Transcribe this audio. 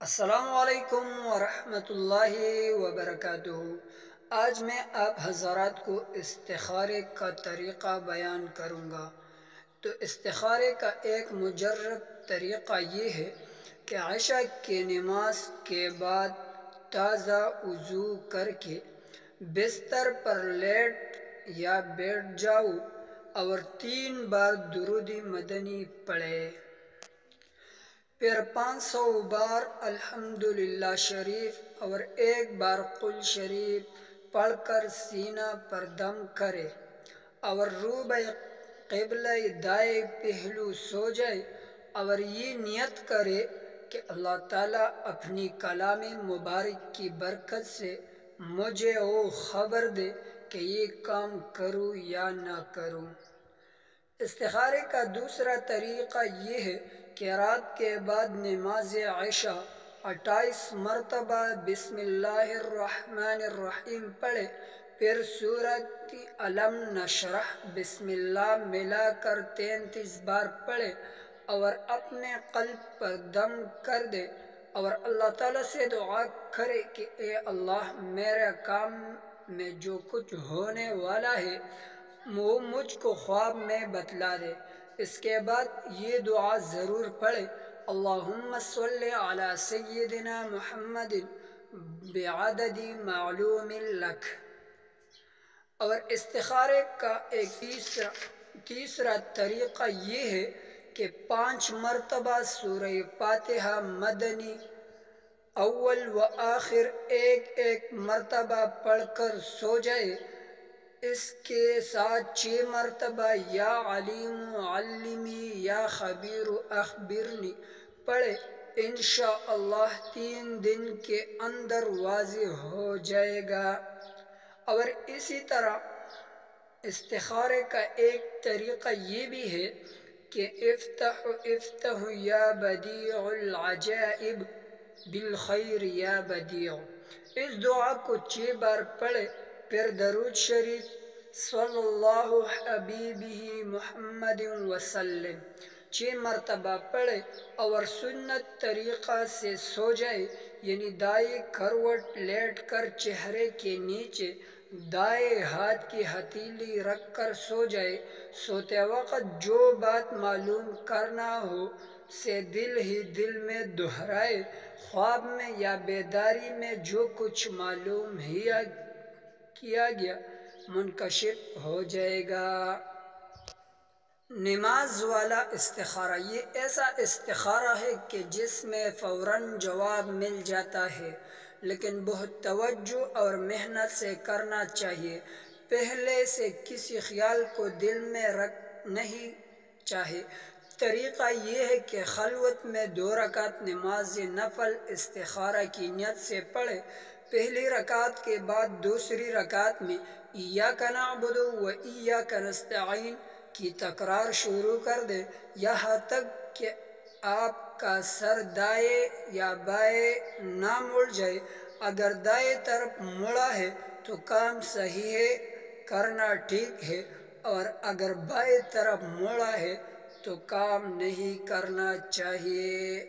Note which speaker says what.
Speaker 1: السلام علیکم ورحمۃ اللہ وبرکاتہ۔ آج میں آپ حضرات کو استخارے کا طریقہ بیان کروں گا۔ تو استخارے کا ایک مجرب طریقہ یہ ہے کہ عشاء کی نماز کے بعد تازہ وضو کر کے بستر پر لیٹ یا بیٹھ جاؤ اور 3 بار درود مدنی پڑھے، پھر 500 بار الحمدللہ شریف اور 1 بار قل شریف پڑھ کر سینہ پر دم کرے اور روبہ قبلہ دائیں پہلو سو جائے اور یہ نیت کرے کہ اللہ تعالیٰ اپنی کلام مبارک کی برکت سے مجھے وہ خبر دے کہ یہ کام کروں یا نہ کروں۔ استخارے کا دوسرا طریقہ یہ ہے کہ رات کے بعد نماز عشاء 28 مرتبہ بسم اللہ الرحمن الرحیم پڑھے، پھر سورۃ علم نشرح بسم اللہ ملا کر 33 بار پڑھے اور اپنے قلب پر دم کر دے اور اللہ تعالیٰ سے دعا کرے کہ اے اللہ، میرے کام میں جو کچھ ہونے والا ہے وہ مجھ کو خواب میں بتلا دے۔ اس کے بعد یہ دعا ضرور پڑھے، اللہم صلی علی سیدنا محمد بعدد معلوم لک۔ اور استخارے کا ایک تیسرا طریقہ یہ ہے کہ 5 مرتبہ سورہ فاتحہ مدنی اول و آخر ایک مرتبہ پڑھ کر سو جائے۔ اس کے ساتھ 6 مرتبہ یا علیم علمنی یا خبیر اخبرنی پڑھے، انشاءاللہ 3 دن کے اندر واضح ہو جائے گا۔ اور اسی طرح استخارے کا ایک طریقہ یہ بھی ہے کہ افتح افتح یا بدیع العجائب بالخیر یا بدیع، اس دعا کو 6 بار پڑھے، پھر درود شریف صلی اللہ حبیبہ محمد وسلم 6 مرتبہ پڑھے اور سنت طریقہ سے سو جائے، یعنی دائیں کروٹ لیٹ کر چہرے کے نیچے دائیں ہاتھ کی ہتھیلی رکھ کر سو جائے۔ سوتے وقت جو بات معلوم کرنا ہو سے دل ہی دل میں دہرائے، خواب میں یا بیداری میں جو کچھ معلوم کیا گیا منکشف ہو جائے گا۔ نماز والا استخارہ یہ ایسا استخارہ ہے کہ جس میں فوراً جواب مل جاتا ہے، لیکن بہت توجہ اور محنت سے کرنا چاہیے۔ پہلے سے کسی خیال کو دل میں رکھ نہیں چاہیے۔ طریقہ یہ ہے کہ خلوت میں 2 رکعت نماز نفل استخارہ کی نیت سے پڑھے، پہلی رکعت کے بعد دوسری رکعت میں ایاک نعبد و ایاک نستعین کی تکرار شروع کر دے، یہاں تک کہ آپ کا سر دائیں یا بائیں نہ مڑ جائے۔ اگر دائیں طرف مڑا ہے تو کام صحیح ہے، کرنا ٹھیک ہے، اور اگر بائیں طرف مڑا ہے تو کام نہیں کرنا چاہیے۔